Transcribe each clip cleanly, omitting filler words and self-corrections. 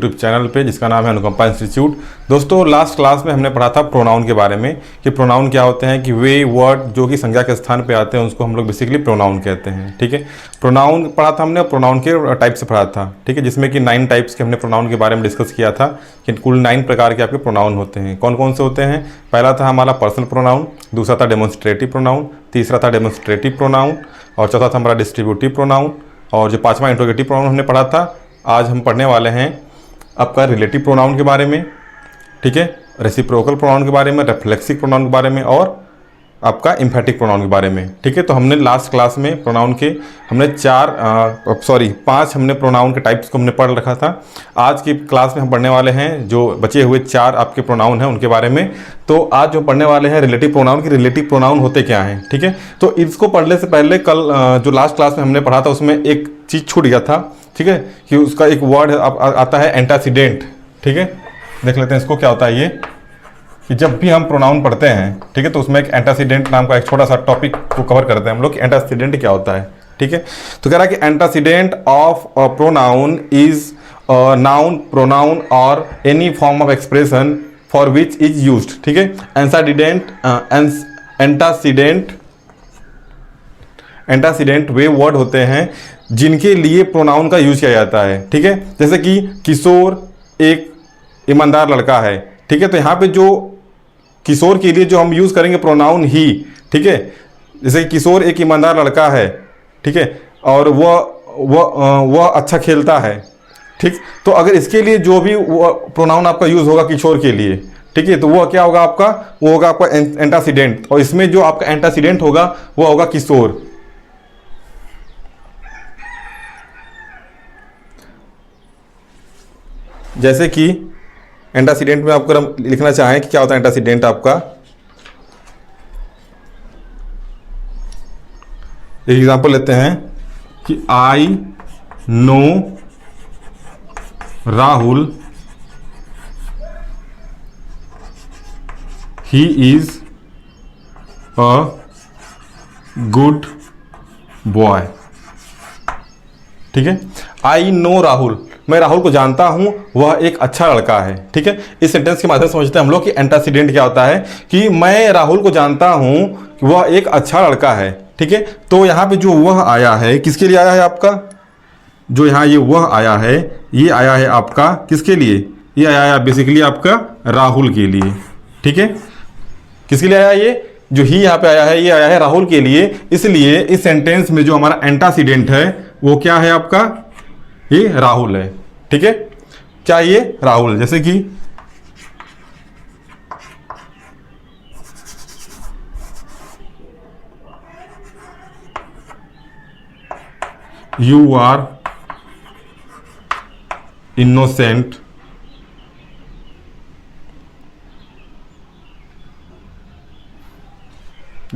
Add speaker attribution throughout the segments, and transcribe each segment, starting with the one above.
Speaker 1: YouTube channel पे जिसका नाम है अनुकंपा इंस्टीट्यूट। दोस्तों लास्ट क्लास में हमने पढ़ा था प्रोनाउन के बारे में कि प्रोनाउन क्या होते हैं, कि वे वर्ड जो कि संज्ञा के स्थान पे आते हैं उसको हम लोग बेसिकली प्रोनाउन कहते हैं। ठीक है, प्रोनाउन पढ़ा था हमने, प्रोनाउन के टाइप से पढ़ा था। ठीक है, जिसमें कि 9 टाइप्स के हमने प्रोनाउन के बारे में डिस्कस किया था कि कुल 9 प्रकार के आपके प्रोनाउन होते हैं। कौन कौन से होते हैं? पहला था हमारा पर्सनल प्रोनाउन, दूसरा था डेमोन्स्ट्रेटिव प्रोनाउन, तीसरा था डेमोन्स्ट्रेटिव प्रोनाउन और चौथा था हमारा डिस्ट्रीब्यूटिव प्रोनाउन और जो पांचवा इंट्रोगेटिव प्रोनाउन हमने पढ़ा था। आज हम पढ़ने वाले हैं आपका रिलेटिव प्रोनाउन के बारे में, ठीक है, रेसिप्रोकल प्रोनाउन के बारे में, रिफ्लेक्सिव प्रोनाउन के बारे में और आपका एम्फैटिक प्रोनाउन के बारे में। ठीक है, तो हमने लास्ट क्लास में प्रोनाउन के हमने 5 हमने प्रोनाउन के टाइप्स को हमने पढ़ रखा था। आज की क्लास में हम पढ़ने वाले हैं जो बचे हुए 4 आपके प्रोनाउन हैं उनके बारे में। तो आज जो पढ़ने वाले हैं रिलेटिव प्रोनाउन की, रिलेटिव प्रोनाउन होते क्या हैं। ठीक है, तो इसको पढ़ने से पहले कल जो लास्ट क्लास में हमने पढ़ा था उसमें एक चीज़ छूट गया था। ठीक है, कि उसका एक वर्ड आता है एंटासीडेंट। ठीक है, देख लेते हैं इसको क्या होता है ये, कि जब भी हम प्रोनाउन पढ़ते हैं, ठीक है, तो उसमें एक एंटासीडेंट नाम का एक छोटा सा टॉपिक को कवर करते हैं हम लोग कि एंटासीडेंट क्या होता है। ठीक है, तो कह रहा है कि antecedent of a pronoun is noun, pronoun और any form of expression for which is used. ठीक है, एंटासीडेंट वे वर्ड होते हैं जिनके लिए प्रोनाउन का यूज किया जाता है। ठीक है, जैसे कि किशोर एक ईमानदार लड़का है। ठीक है, तो यहाँ पे जो किशोर के लिए जो हम यूज़ करेंगे प्रोनाउन ही। ठीक है, जैसे कि किशोर एक ईमानदार लड़का है, ठीक है, और वह अच्छा खेलता है। ठीक, तो अगर इसके लिए जो भी प्रोनाउन आपका यूज़ होगा किशोर के लिए, ठीक है, तो वह क्या होगा आपका, वो होगा आपका एंटासीडेंट, और इसमें जो आपका एंटासीडेंट होगा वह होगा किशोर। जैसे कि एंटासीडेंट में आपको हम लिखना चाहें कि क्या होता है एंटासीडेंट आपका, एक एग्जांपल लेते हैं कि I no Rahul he is a good boy. ठीक है, आई नो राहुल, मैं राहुल को जानता हूं, वह एक अच्छा लड़का है। ठीक है, इस सेंटेंस के माध्यम से समझते हैं हम लोग कि एंटासीडेंट क्या होता है, कि मैं राहुल को जानता हूं कि वह एक अच्छा लड़का है। ठीक है, तो यहाँ पे जो वह आया है किसके लिए आया है आपका, जो यहाँ ये वह आया है, ये आया है आपका किसके लिए, ये आया है बेसिकली आपका राहुल के लिए। ठीक है, किसके लिए आया ये, जो ही यहाँ पे आया है ये आया है राहुल के लिए। इसलिए इस सेंटेंस में जो हमारा एंटासीडेंट है वो क्या है आपका, ये राहुल है। ठीक है, क्या ये राहुल, जैसे कि यू आर इनोसेंट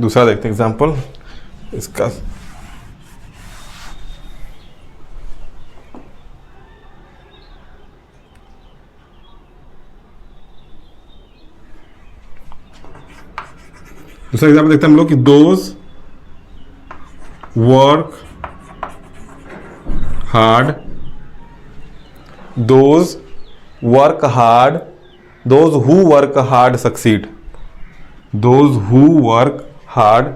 Speaker 1: दूसरा देखते हैं एग्जाम्पल इसका, दूसरा एग्जाम्पल देखते हैं हम लोग कि those work hard, those work hard, those who work hard succeed, those who work hard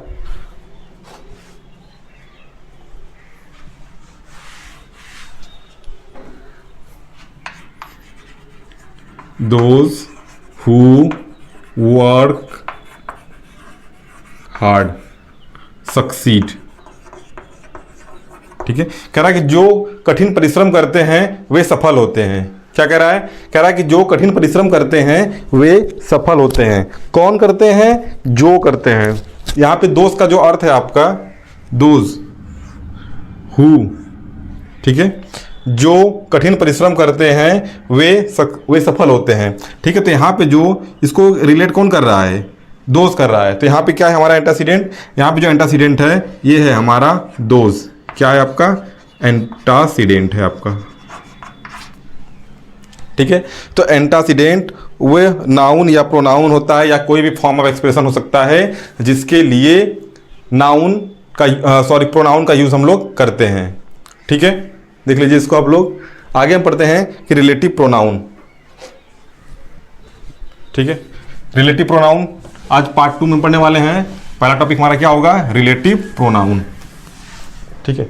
Speaker 1: those who work hard succeed. ठीक है, कह रहा है कि जो कठिन परिश्रम करते हैं वे सफल होते हैं। क्या कह रहा है, कह रहा है कि जो कठिन परिश्रम करते हैं वे सफल होते हैं। कौन करते हैं, जो करते हैं। यहाँ पे दोस्त का जो अर्थ है आपका दोज हु, ठीक है, जो कठिन परिश्रम करते हैं वे सफल होते हैं। ठीक है, तो यहाँ पे जो इसको रिलेट कौन कर रहा है, दोस्त कर रहा है। तो यहाँ पे क्या है हमारा एंटासीडेंट, यहाँ पे जो एंटासीडेंट है ये है हमारा दोस्त। क्या है आपका, एंटासीडेंट है आपका। ठीक है, तो एंटासीडेंट वह नाउन या प्रोनाउन होता है या कोई भी फॉर्म ऑफ एक्सप्रेशन हो सकता है जिसके लिए नाउन का प्रोनाउन का यूज हम लोग करते हैं। ठीक है, देख लीजिए इसको आप लोग, आगे हम पढ़ते हैं कि रिलेटिव प्रोनाउन। ठीक है, रिलेटिव प्रोनाउन आज पार्ट 2 में पढ़ने वाले हैं। पहला टॉपिक हमारा क्या होगा? Relative pronoun. ठीक है,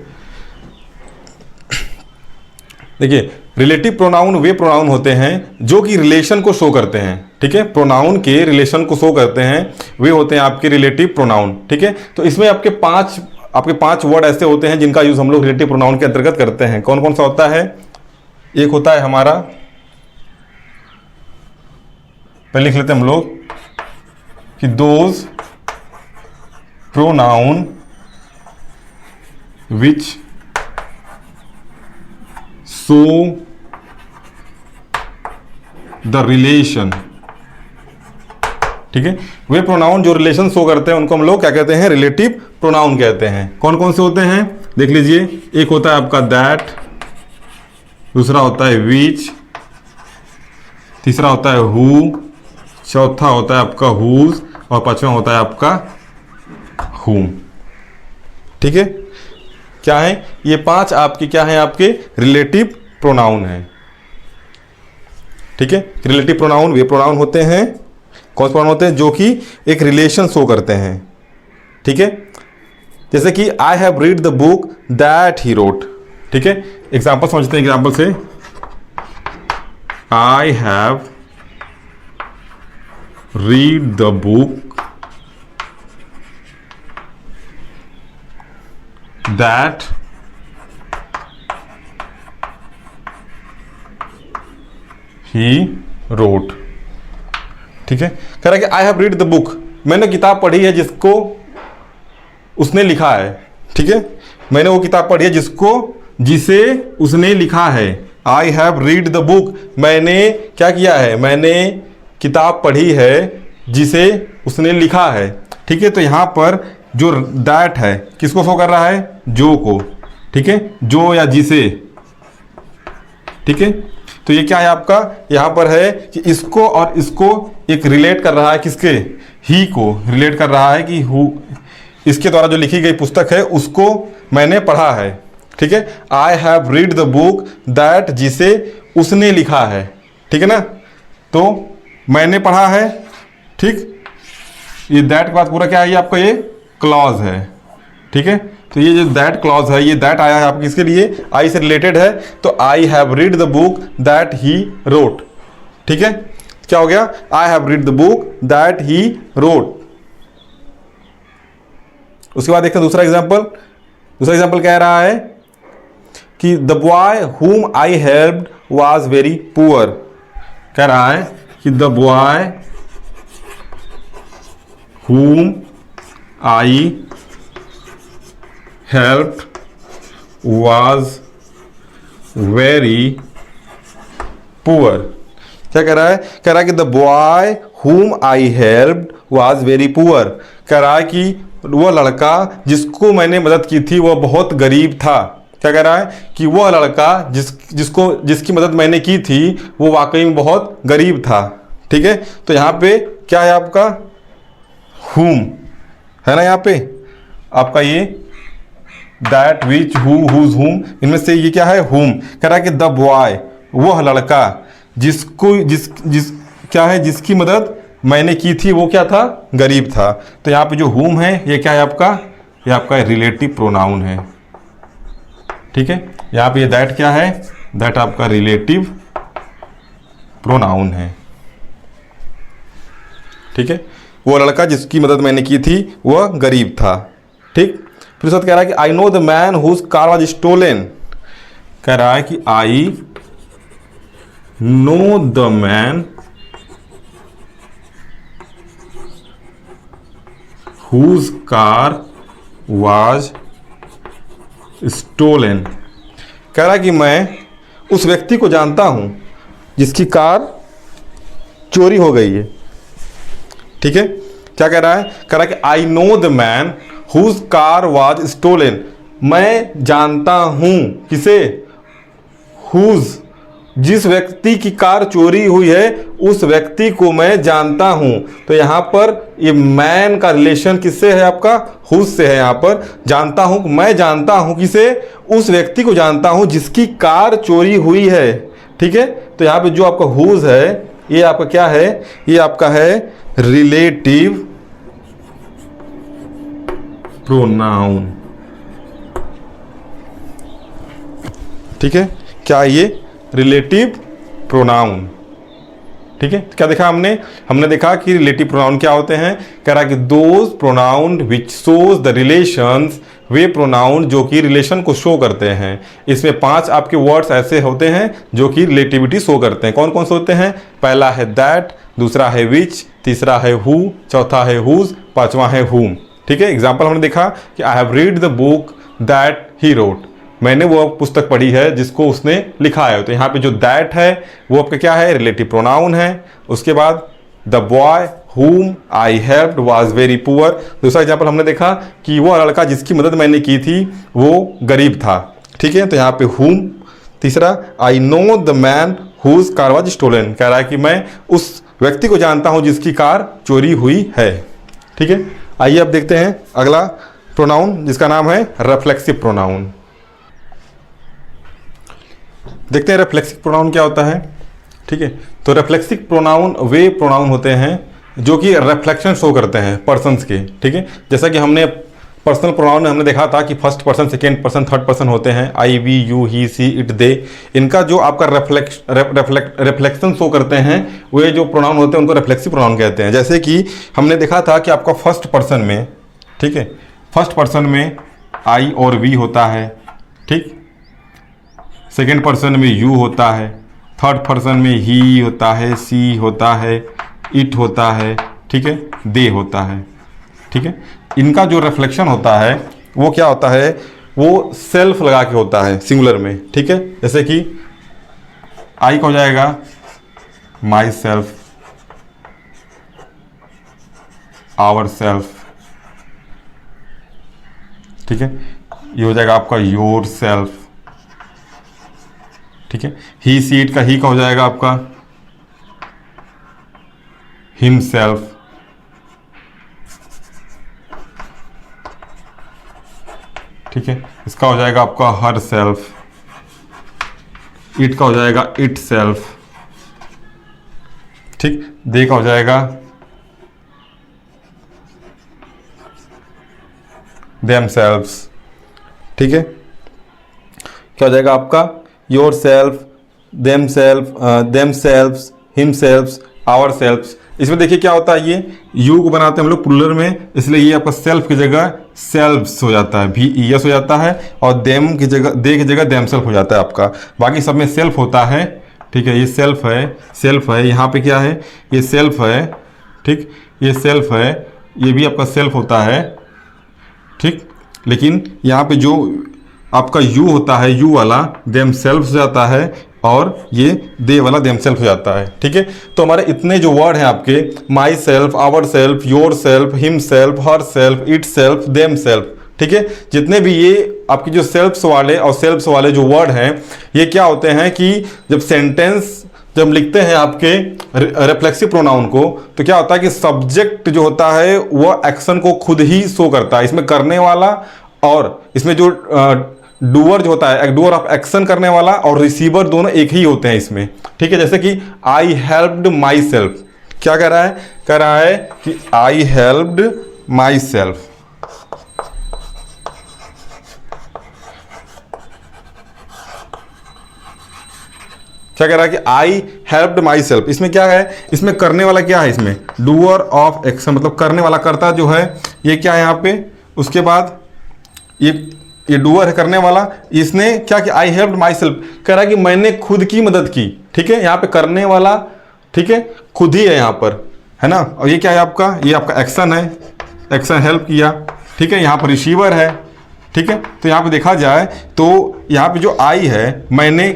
Speaker 1: देखिए रिलेटिव प्रोनाउन वे प्रोनाउन होते हैं जो कि रिलेशन को शो करते हैं। ठीक है, प्रोनाउन के रिलेशन को शो करते हैं, वे होते हैं आपके रिलेटिव प्रोनाउन। ठीक है, तो इसमें आपके पांच वर्ड ऐसे होते हैं जिनका यूज हम लोग रिलेटिव प्रोनाउन के अंतर्गत करते हैं। कौन कौन सा होता है? एक होता है हमारा, पहले लिख लेते हैं हम लोग कि those pronoun which show the relation. ठीक है, वे प्रोनाउन जो रिलेशन शो करते हैं उनको हम लोग क्या कहते हैं? रिलेटिव प्रोनाउन कहते हैं। कौन कौन से होते हैं देख लीजिए। एक होता है आपका दैट, दूसरा होता है विच, तीसरा होता है हु, चौथा होता है आपका हुज और पांचवा होता है आपका हुम। ठीक है, क्या है ये? 5 आपके क्या है? आपके रिलेटिव प्रोनाउन है। ठीक है, रिलेटिव प्रोनाउन वे प्रोनाउन होते हैं, कौन से प्रोनाउन होते हैं? जो कि एक रिलेशन शो करते हैं। ठीक है, जैसे कि I have read the book that he wrote. ठीक है, एग्जाम्पल समझते हैं। एग्जाम्पल से I have read the book that he wrote. ठीक है, कह रहा है कि I have read the book, मैंने किताब पढ़ी है जिसको उसने लिखा है। ठीक है, मैंने वो किताब पढ़ी है जिसे उसने लिखा है। I have read the book, मैंने क्या किया है? मैंने किताब पढ़ी है जिसे उसने लिखा है। ठीक है, तो यहां पर जो दैट है किसको शो कर रहा है? जो को। ठीक है, जो या जिसे। ठीक है, तो ये क्या है आपका? यहां पर है कि इसको और इसको एक रिलेट कर रहा है, किसके? ही को रिलेट कर रहा है कि हु, इसके द्वारा जो लिखी गई पुस्तक है उसको मैंने पढ़ा है। ठीक है, I have read the book that, जिसे उसने लिखा है। ठीक है ना, तो मैंने पढ़ा है। ठीक, ये दैट के बाद पूरा क्या है? ये आपका ये क्लॉज है। ठीक है, तो ये जो दैट क्लॉज है, ये दैट आया है आपके इसके लिए, आई से रिलेटेड है, तो I have read the book that he wrote. ठीक है, क्या हो गया? I have read the book that he wrote. उसके बाद देखते हैं दूसरा एग्जाम्पल। दूसरा एग्जाम्पल कह रहा है कि द बॉय हुम आई हेल्प्ड वाज वेरी पुअर। कह रहा है कि द बॉय हुम आई हेल्प्ड वाज वेरी पुअर। क्या कह रहा है? कह रहा है कि द बॉय हुम आई हेल्प्ड वाज वेरी पुअर। कह रहा है कि वह लड़का जिसको मैंने मदद की थी वह बहुत गरीब था। क्या कह रहा है? कि वह लड़का जिसकी मदद मैंने की थी वो वाकई में बहुत गरीब था। ठीक है, तो यहाँ पे क्या है आपका? हुम है ना, यहाँ पे आपका ये दैट, विच, हु, हुज, हुम, इनमें से ये क्या है? हुम। कह रहा है कि द बॉय, वह लड़का जिसकी मदद मैंने की थी वो क्या था? गरीब था। तो यहाँ पे जो हुम है ये क्या है आपका? ये आपका रिलेटिव प्रोनाउन है। ठीक है, यहाँ पे ये दैट क्या है? दैट आपका रिलेटिव प्रोनाउन है। ठीक है, वो लड़का जिसकी मदद मैंने की थी वह गरीब था। ठीक, फिर साथ कह रहा है कि I know the man whose car was stolen. कह रहा है कि I know the man whose car was stolen. कह रहा है कि मैं उस व्यक्ति को जानता हूं जिसकी कार चोरी हो गई है। ठीक है, क्या कह रहा है? कह रहा है कि I know the man whose car was stolen. मैं जानता हूं किसे? हुज, जिस व्यक्ति की कार चोरी हुई है उस व्यक्ति को मैं जानता हूं। तो यहां पर ये मैन का रिलेशन किससे है? आपका हुज से है। यहां पर जानता हूं, मैं जानता हूं किसे? उस व्यक्ति को जानता हूं जिसकी कार चोरी हुई है। ठीक है, तो यहां पे जो आपका हुज है ये आपका क्या है? ये आपका है रिलेटिव प्रोनाउन। ठीक है, क्या ये रिलेटिव प्रोनाउन? ठीक है, क्या देखा हमने देखा कि रिलेटिव प्रोनाउन क्या होते हैं। कह रहा है कि those pronoun which shows the relations, way pronoun जो कि रिलेशन को शो करते हैं। इसमें 5 आपके वर्ड्स ऐसे होते हैं जो कि रिलेटिविटी शो करते हैं। कौन कौन से होते हैं? पहला है दैट, दूसरा है विच, तीसरा है हु, चौथा है हुज, पांचवा है हुम। ठीक है, एग्जाम्पल हमने देखा कि I have read the book that he wrote, मैंने वो पुस्तक पढ़ी है जिसको उसने लिखा है। तो यहाँ पे जो दैट है वो आपका क्या है? रिलेटिव प्रोनाउन है। उसके बाद the boy whom I helped was very poor, दूसरा एग्जाम्पल हमने देखा कि वो लड़का जिसकी मदद मैंने की थी वो गरीब था। ठीक है, तो यहाँ पे whom। तीसरा I know the man whose car was stolen, कह रहा है कि मैं उस व्यक्ति को जानता हूँ जिसकी कार चोरी हुई है। ठीक है, आइए अब देखते हैं अगला प्रोनाउन जिसका नाम है रिफ्लेक्सिव प्रोनाउन। देखते हैं रिफ्लेक्सिव प्रोनाउन क्या होता है। ठीक है, तो रिफ्लेक्सिव प्रोनाउन वे प्रोनाउन होते हैं जो कि रिफ्लेक्शन शो करते हैं पर्सन्स के। ठीक है, जैसा कि हमने पर्सनल प्रोनाउन में हमने देखा था कि first person, second person, third person होते हैं। I, we, you, he, she, it, they. इनका जो आपका रिफ्लेक्शन शो करते हैं वे जो प्रोनाउन होते हैं उनको रिफ्लेक्सिव प्रोनाउन कहते हैं। जैसे कि हमने देखा था कि आपका फर्स्ट पर्सन में, ठीक है, फर्स्ट पर्सन में आई और वी होता है। ठीक, सेकेंड पर्सन में यू होता है, थर्ड पर्सन में ही होता है, सी होता है, इट होता है, ठीक है, दे होता है। ठीक है, इनका जो रिफ्लेक्शन होता है वो क्या होता है? वो सेल्फ लगा के होता है सिंगुलर में। ठीक है, जैसे कि आई का हो जाएगा माई सेल्फ, आवर सेल्फ। ठीक है, ये हो जाएगा आपका योर सेल्फ। ठीक है, ही, सी, इट का ही का हो जाएगा आपका हिमसेल्फ। ठीक है, इसका हो जाएगा आपका हर सेल्फ। इट का हो जाएगा इट सेल्फ। ठीक, दे का हो जाएगा देम सेल्व्स। ठीक है, क्या हो जाएगा आपका yourself, themself, themselves, himselves, ourselves. इसमें देखिए क्या होता है, ये यू को बनाते हैं हम लोग प्लूरल में, इसलिए ये आपका सेल्फ की जगह सेल्फ्स हो जाता है, VES हो जाता है, और देम की जगह, दे की जगह देम सेल्फ हो जाता है आपका। बाकी सब में सेल्फ होता है। ठीक है, ये सेल्फ है, सेल्फ है। यहाँ पे क्या है? ये सेल्फ है। ठीक, ये सेल्फ है, ये भी आपका सेल्फ होता है। ठीक, लेकिन यहाँ पे जो आपका यू होता है, यू वाला देम सेल्फ हो जाता है, और ये दे वाला देम सेल्फ हो जाता है। ठीक है, तो हमारे इतने जो वर्ड हैं आपके, myself, ourself, yourself, himself, herself, itself, themself. ठीक है, जितने भी ये आपके जो सेल्फ्स वाले और सेल्फ्स वाले जो वर्ड हैं, ये क्या होते हैं कि जब सेंटेंस जब लिखते हैं आपके रिफ्लेक्सिव प्रोनाउन को, तो क्या होता है कि सब्जेक्ट जो होता है वह एक्शन को खुद ही शो करता है। इसमें करने वाला और इसमें जो डूअर जो होता है, एक डूअर ऑफ एक्शन करने वाला और रिसीवर दोनों एक ही होते हैं इसमें। ठीक है, जैसे कि आई हेल्प्ड माई सेल्फ, क्या कह रहा है? कह रहा है कि आई हेल्प्ड माई सेल्फ। क्या कह रहा है कि आई हेल्प्ड माई सेल्फ। इसमें क्या है? इसमें करने वाला क्या है? इसमें डूअर ऑफ एक्शन, मतलब करने वाला, करता जो है ये क्या है यहाँ पे। उसके बाद ये डूअर है, करने वाला। इसने क्या किया? आई हेल्प्ड माई सेल्फ, कह रहा है कि मैंने खुद की मदद की। ठीक है, यहाँ पे करने वाला, ठीक है, खुद ही है यहाँ पर, है ना। और ये क्या है आपका? ये आपका एक्शन है, एक्शन हेल्प किया। ठीक है, यहाँ पर रिसीवर है। ठीक है, तो यहाँ पे देखा जाए तो यहाँ पे जो आई है, मैंने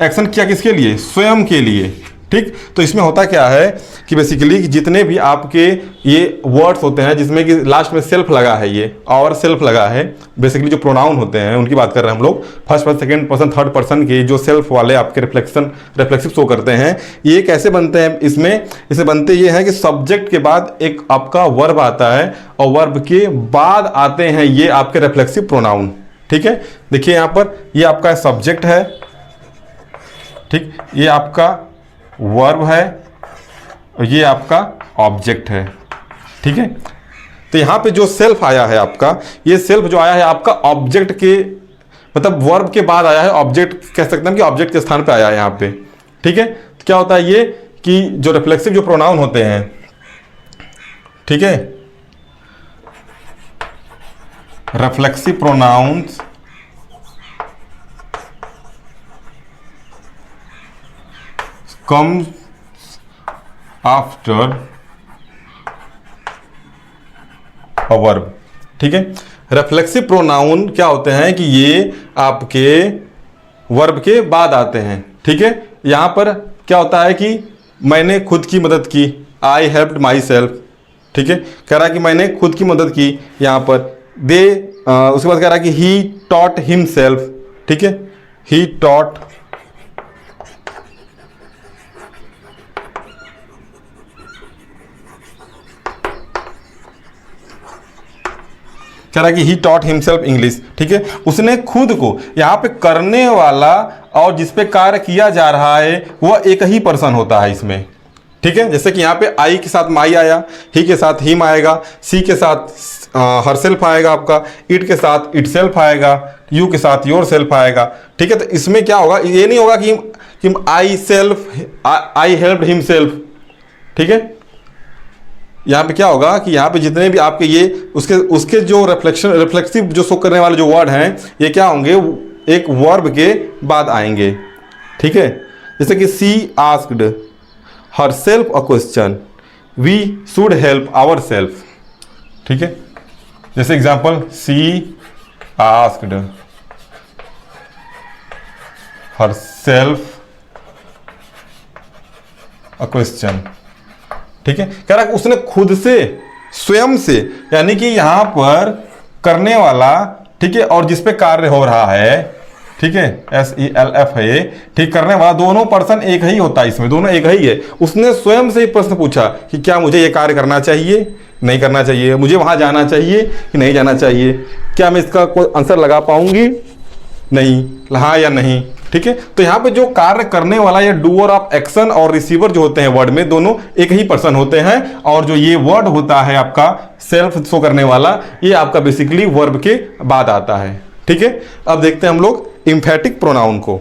Speaker 1: एक्शन किया किसके लिए? स्वयं के लिए। ठीक। तो इसमें होता क्या है कि बेसिकली जितने भी आपके ये वर्ड्स होते हैं जिसमें कि लास्ट में सेल्फ लगा है, ये और सेल्फ लगा है, बेसिकली जो प्रोनाउन होते हैं उनकी बात कर रहे हैं हम लोग, first person, second person, third person के जो सेल्फ वाले आपके रिफ्लेक्सिव शो करते हैं, ये कैसे बनते हैं? इसमें बनते ये हैं कि सब्जेक्ट के बाद एक आपका वर्ब आता है और वर्ब के बाद आते हैं ये आपके रिफ्लेक्सिव प्रोनाउन। ठीक है, देखिए यहाँ पर ये आपका सब्जेक्ट है, ठीक, ये आपका वर्ब है और ये आपका ऑब्जेक्ट है। ठीक है, तो यहाँ पे जो सेल्फ आया है आपका, ये सेल्फ जो आया है आपका ऑब्जेक्ट के, मतलब वर्ब के बाद आया है, ऑब्जेक्ट कह सकते हैं कि ऑब्जेक्ट के स्थान पे आया है यहाँ पे। ठीक है, तो क्या होता है ये कि जो रिफ्लेक्सिव जो प्रोनाउन होते हैं, ठीक है, reflexive pronouns comes after a verb। ठीक है, रिफ्लेक्सिव प्रोनाउन क्या होते हैं कि ये आपके वर्ब के बाद आते हैं। ठीक है, यहां पर क्या होता है कि मैंने खुद की मदद की, आई हेल्प्ड माई सेल्फ। ठीक है, कह रहा है कि मैंने खुद की मदद की, यहां पर उसके बाद कह रहा है कि ही टॉट हिम सेल्फ। ठीक है, ही टॉट कह रहा है कि ही टॉट हिमसेल्फ इंग्लिश। ठीक है, उसने खुद को, यहाँ पे करने वाला और जिस पे कार्य किया जा रहा है वह एक ही पर्सन होता है इसमें। ठीक है, जैसे कि यहाँ पे आई के साथ माई आया, ही के साथ हिम आएगा, सी के साथ हरसेल्फ आएगा आपका, इट के साथ इट सेल्फ आएगा, यू के साथ योर सेल्फ आएगा। ठीक है, तो इसमें क्या होगा, ये नहीं होगा कि आई हेल्प्ड हिमसेल्फ। ठीक है, यहाँ पे क्या होगा कि यहाँ पे जितने भी आपके ये उसके जो रिफ्लेक्सिव जो शो करने वाले जो वर्ड हैं, ये क्या होंगे, एक वर्ब के बाद आएंगे। ठीक है, जैसे कि she asked herself a question, we should help ourself. ठीक है, जैसे example, she asked herself a question. ठीक है, कह रहा है उसने खुद से, स्वयं से, यानी कि यहां पर करने वाला, ठीक है, और जिस पे कार्य हो रहा है, ठीक है, SELF है, ठीक, करने वाला दोनों पर्सन एक ही होता है, इसमें दोनों एक ही है। उसने स्वयं से ही प्रश्न पूछा कि क्या मुझे ये कार्य करना चाहिए, नहीं करना चाहिए, मुझे वहां जाना चाहिए कि नहीं जाना चाहिए, क्या मैं इसका कोई आंसर लगा पाऊंगी, नहीं, हाँ या नहीं। ठीक है, तो यहाँ पे जो कार्य करने वाला या डूअर ऑफ एक्शन और रिसीवर जो होते हैं वर्ड में, दोनों एक ही पर्सन होते हैं, और जो ये वर्ड होता है आपका सेल्फ शो करने वाला, ये आपका बेसिकली वर्ब के बाद आता है। ठीक है, अब देखते हैं हम लोग एम्फेटिक प्रोनाउन को।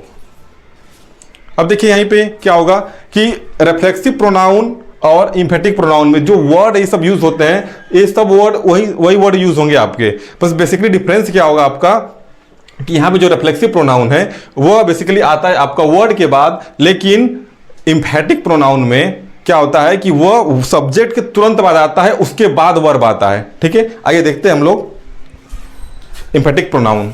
Speaker 1: अब देखिए यहीं पे क्या होगा कि रिफ्लेक्सिव प्रोनाउन और एम्फेटिक प्रोनाउन में जो वर्ड ये सब यूज होते हैं, ये सब वर्ड वही वर्ड यूज होंगे आपके, बस बेसिकली डिफरेंस क्या होगा आपका कि यहाँ पे जो रिफ्लेक्सिव प्रोनाउन है वो बेसिकली आता है आपका वर्ड के बाद, लेकिन एम्फेटिक प्रोनाउन में क्या होता है कि वह सब्जेक्ट के तुरंत बाद आता है, उसके बाद वर्ब आता है। ठीक है, आइए देखते हैं हम लोग एम्फेटिक प्रोनाउन।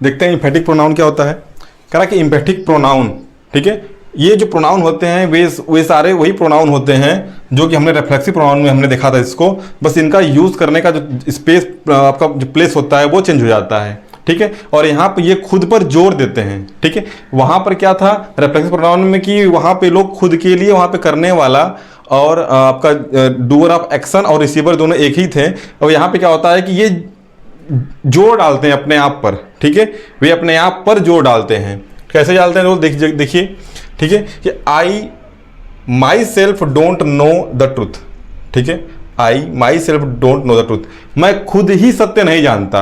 Speaker 1: देखते हैं एम्फेटिक प्रोनाउन क्या होता है। कह रहा है कि एम्फेटिक प्रोनाउन, ठीक है, ये जो प्रोनाउन होते हैं वे सारे वही प्रोनाउन होते हैं जो कि हमने रिफ्लेक्सिव प्रोनाउन में हमने देखा था इसको, बस इनका यूज करने का जो स्पेस आपका जो प्लेस होता है वो चेंज हो जाता है। ठीक है, और यहाँ पे ये खुद पर जोर देते हैं। ठीक है, वहां पर क्या था रिफ्लेक्सिव प्रोनाउन में कि वहां पे लोग खुद के लिए, वहां पे करने वाला और आपका डूअर ऑफ एक्शन और रिसीवर दोनों एक ही थे, और यहाँ पे क्या होता है कि ये जोर डालते हैं अपने आप पर। ठीक है, वे अपने आप पर जोर डालते हैं। कैसे डालते हैं लोग, देखिए, ठीक है, कि I myself don't know the truth. ठीक है, I myself don't know the truth, मैं खुद ही सत्य नहीं जानता।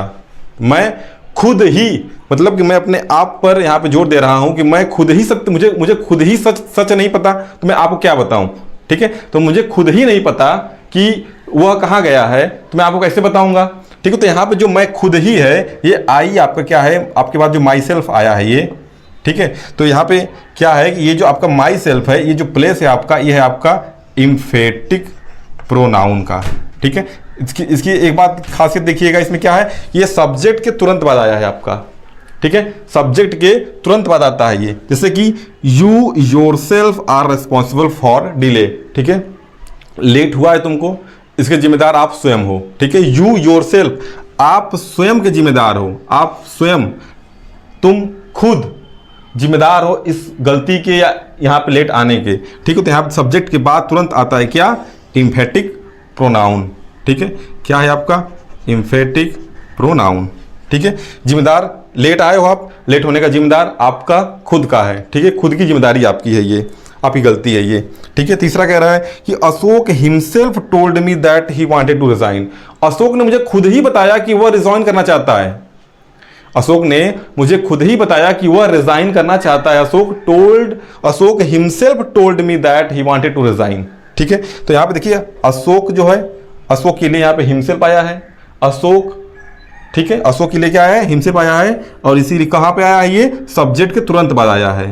Speaker 1: मैं खुद ही, मतलब कि मैं अपने आप पर यहाँ पे जोर दे रहा हूं कि मैं खुद ही सत्य, मुझे खुद ही सच नहीं पता, तो मैं आपको क्या बताऊं। ठीक है, तो मुझे खुद ही नहीं पता कि वह कहाँ गया है, तो मैं आपको कैसे बताऊंगा। ठीक है, तो यहाँ पे जो मैं खुद ही है, ये आई आपका क्या है, आपके पास जो माई सेल्फ आया है ये। ठीक है, तो यहाँ पे क्या है कि ये जो आपका माई सेल्फ है, ये जो प्लेस है आपका, ये है आपका एम्फेटिक प्रोनाउन का। ठीक है, इसकी एक बात खासियत देखिएगा, इसमें क्या है, ये सब्जेक्ट के तुरंत बाद आया है आपका। ठीक है, सब्जेक्ट के तुरंत बाद आता है ये, जैसे कि you yourself are responsible for delay. ठीक है, लेट हुआ है तुमको, इसके जिम्मेदार आप स्वयं हो। ठीक है, यू योरसेल्फ, आप स्वयं के जिम्मेदार हो, आप स्वयं, तुम खुद जिम्मेदार हो इस गलती के या यहाँ पे लेट आने के। ठीक है, तो यहाँ पे सब्जेक्ट के बाद तुरंत आता है क्या, एम्फेटिक प्रोनाउन। ठीक है, क्या है आपका, एम्फेटिक प्रोनाउन। ठीक है, जिम्मेदार, लेट आए हो आप, लेट होने का जिम्मेदार आपका खुद का है। ठीक है, खुद की जिम्मेदारी आपकी है, ये आपकी गलती है ये। ठीक है, तीसरा कह रहा है कि Ashok himself told me that he wanted to resign. Ashok ने मुझे खुद ही बताया कि वह रिजाइन करना चाहता है। अशोक ने मुझे खुद ही बताया कि वह रिजाइन करना चाहता है। Ashok himself told me that he wanted to resign. ठीक है, तो यहां पे देखिए अशोक जो है, अशोक के लिए यहां पे हिमसेल्फ आया है, अशोक। ठीक है, अशोक के लिए क्या आया है, हिमसेल्फ आया है, और इसीलिए कहां पे आया है, ये सब्जेक्ट के तुरंत बाद आया है।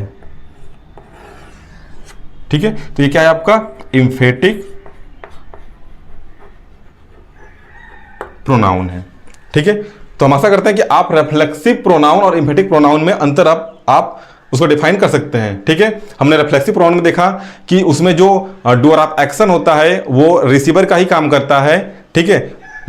Speaker 1: ठीक है, तो ये क्या है आपका, एम्फेटिक प्रोनाउन है। ठीक है, तो हम आशा करते हैं कि आप रिफ्लेक्सिव प्रोनाउन और एम्फेटिक प्रोनाउन में अंतर आप उसको डिफाइन कर सकते हैं। ठीक है, हमने रिफ्लेक्सिव प्रोनाउन में देखा कि उसमें जो डूअर ऑफ एक्शन होता है वो रिसीवर का ही काम करता है। ठीक है,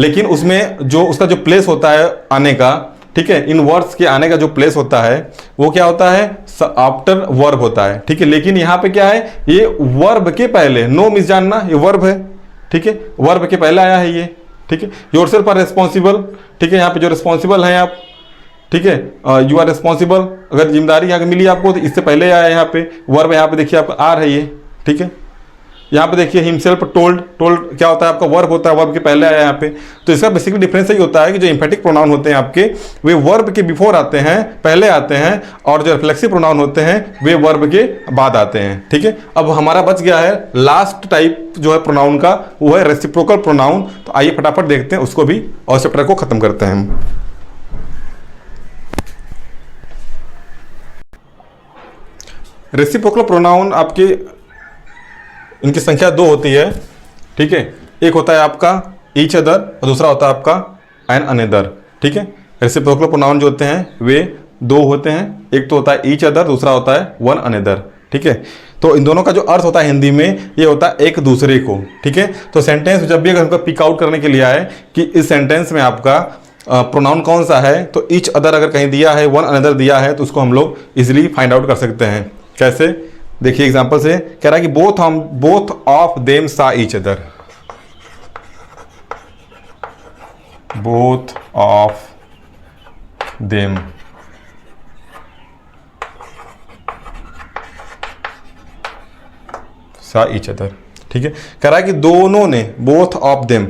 Speaker 1: लेकिन उसमें जो उसका जो प्लेस होता है आने का, ठीक है, इन वर्ड्स के आने का जो प्लेस होता है वो क्या होता है, आफ्टर वर्ब होता है। ठीक है, लेकिन यहाँ पे क्या है, ये वर्ब के पहले, नो मिस जानना, ये वर्ब है। ठीक है, वर्ब के पहले आया है ये। ठीक है, योरसेल्फ आर रिस्पॉन्सिबल। ठीक है, यहाँ पे जो रिस्पॉन्सिबल हैं आप, ठीक है, यू आर रिस्पॉन्सिबल, अगर जिम्मेदारी यहाँ मिली आपको तो इससे पहले आया है यहाँ पे वर्ब। यहाँ पे देखिए आपका आर है ये। ठीक है, यहाँ पे देखिए हिमसेल्फ टोल्ड, टोल्ड क्या होता है आपका, वर्ब होता है, वर्ब के पहले आया यहाँ पे। तो इसका बेसिकली डिफरेंस यही होता है कि जो एम्फेटिक प्रोनाउन होते हैं आपके, वे वर्ब के बिफोर आते हैं, पहले आते हैं, और जो रिफ्लेक्सिव प्रोनाउन होते हैं वे वर्ब के बाद आते हैं। ठीक है, अब हमारा बच गया है लास्ट टाइप जो है प्रोनाउन का, वो है रेसिप्रोकल प्रोनाउन। तो आइए फटाफट देखते हैं उसको भी और चैप्टर को खत्म करते हैं हम। रेसिप्रोकल प्रोनाउन आपके, इनकी संख्या दो होती है। ठीक है, एक होता है आपका ईच अदर और दूसरा होता है आपका एन अनदर। ठीक है, रेसिप्रोकल प्रोनाउन जो होते हैं वे दो होते हैं, एक तो होता है ईच अदर, दूसरा होता है वन अनदर। ठीक है, तो इन दोनों का जो अर्थ होता है हिंदी में, ये होता है एक दूसरे को। ठीक है, तो सेंटेंस जब भी अगर हमको पिक आउट करने के लिए आए कि इस सेंटेंस में आपका प्रोनाउन कौन सा है, तो ईच अदर अगर कहीं दिया है, वन अनदर दिया है, तो उसको हम लोग इजिली फाइंड आउट कर सकते हैं। कैसे, देखिए एग्जांपल से कह रहा है कि बोथ ऑफ देम सा each other, both of them सा ईच अदर। ठीक है, कह रहा है कि दोनों ने, बोथ ऑफ देम,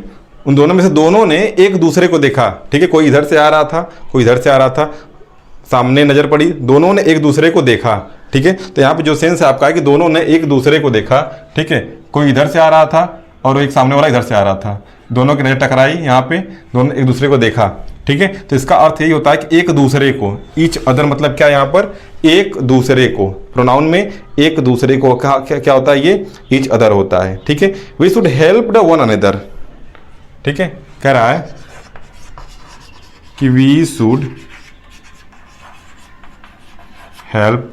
Speaker 1: उन दोनों में से दोनों ने एक दूसरे को देखा। ठीक है, कोई इधर से आ रहा था, कोई इधर से आ रहा था, सामने नजर पड़ी, दोनों ने एक दूसरे को देखा। ठीक है, तो यहाँ पे जो सेंस है आपका है कि दोनों ने एक दूसरे को देखा। ठीक है, कोई इधर से आ रहा था और एक सामने वाला इधर से आ रहा था, दोनों की नजर टकराई, यहाँ पे दोनों एक दूसरे को देखा। ठीक है, तो इसका अर्थ यही होता है कि एक दूसरे को, ईच अदर मतलब क्या, यहाँ पर एक दूसरे को, प्रोनाउन में एक दूसरे को क्या होता है, ये ईच अदर होता है। ठीक है, we should help the one another. ठीक है, कह रहा है कि we should help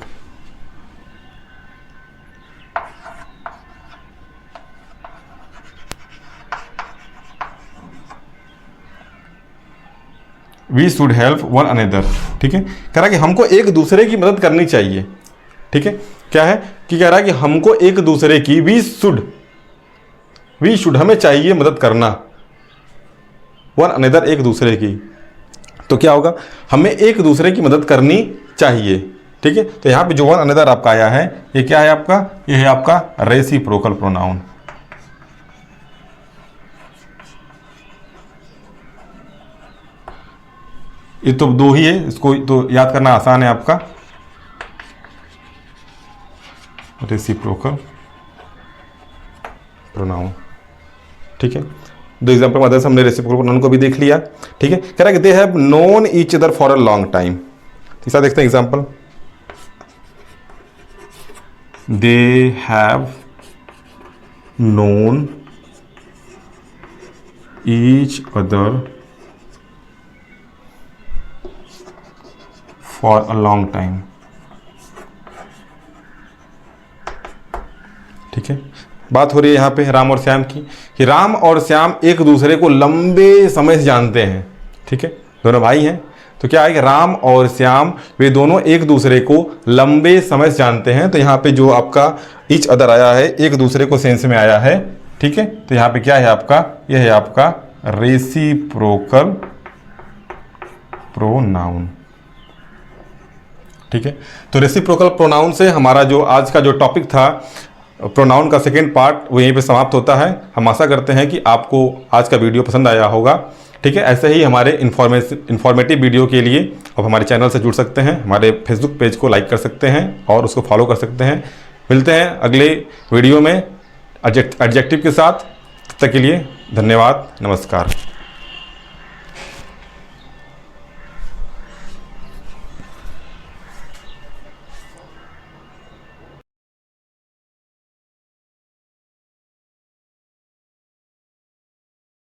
Speaker 1: we should help one another. ठीक है, कह रहा है कि हमको एक दूसरे की मदद करनी चाहिए। ठीक है, क्या है कि कह रहा है कि हमको एक दूसरे की, वी शुड हमें चाहिए मदद करना, वन अनदर एक दूसरे की। तो क्या होगा, हमें एक दूसरे की मदद करनी चाहिए। ठीक है, तो यहाँ पे जो वन अनदर आपका आया है, ये क्या है आपका, ये है आपका रेसिप्रोकल प्रोनाउन। ये तो दो ही है, इसको तो याद करना आसान है आपका, रेसिप्रोकल प्रोनाउन। ठीक है, दो एग्जांपल मदद से हमने रेसिप्रोकल प्रोनाउन को भी देख लिया। ठीक है, कह रहा है कि they have known each other for a long time. तीसरा देखते हैं example, they have known each other for a long time. ठीक है, बात हो रही है यहाँ पे राम और श्याम की, कि राम और श्याम एक दूसरे को लंबे समय से जानते हैं। ठीक है, दोनों भाई हैं, तो क्या है कि राम और श्याम वे दोनों एक दूसरे को लंबे समय से जानते हैं। तो यहाँ पे जो आपका ईच अदर आया है, एक दूसरे को सेंस में आया है। ठीक है, तो यहाँ पे क्या है आपका, यह है आपका रेसिप्रोकल प्रोनाउन। ठीक है, तो रेसिप्रोकल प्रोनाउन से हमारा जो आज का जो टॉपिक था प्रोनाउन का सेकेंड पार्ट, वो यहीं पे समाप्त होता है। हम आशा करते हैं कि आपको आज का वीडियो पसंद आया होगा। ठीक है, ऐसे ही हमारे इन्फॉर्मेटिव वीडियो के लिए आप हमारे चैनल से जुड़ सकते हैं, हमारे फेसबुक पेज को लाइक कर सकते हैं और उसको फॉलो कर सकते हैं। मिलते हैं अगले वीडियो में एडजेक्टिव के साथ। तब तक के लिए धन्यवाद, नमस्कार।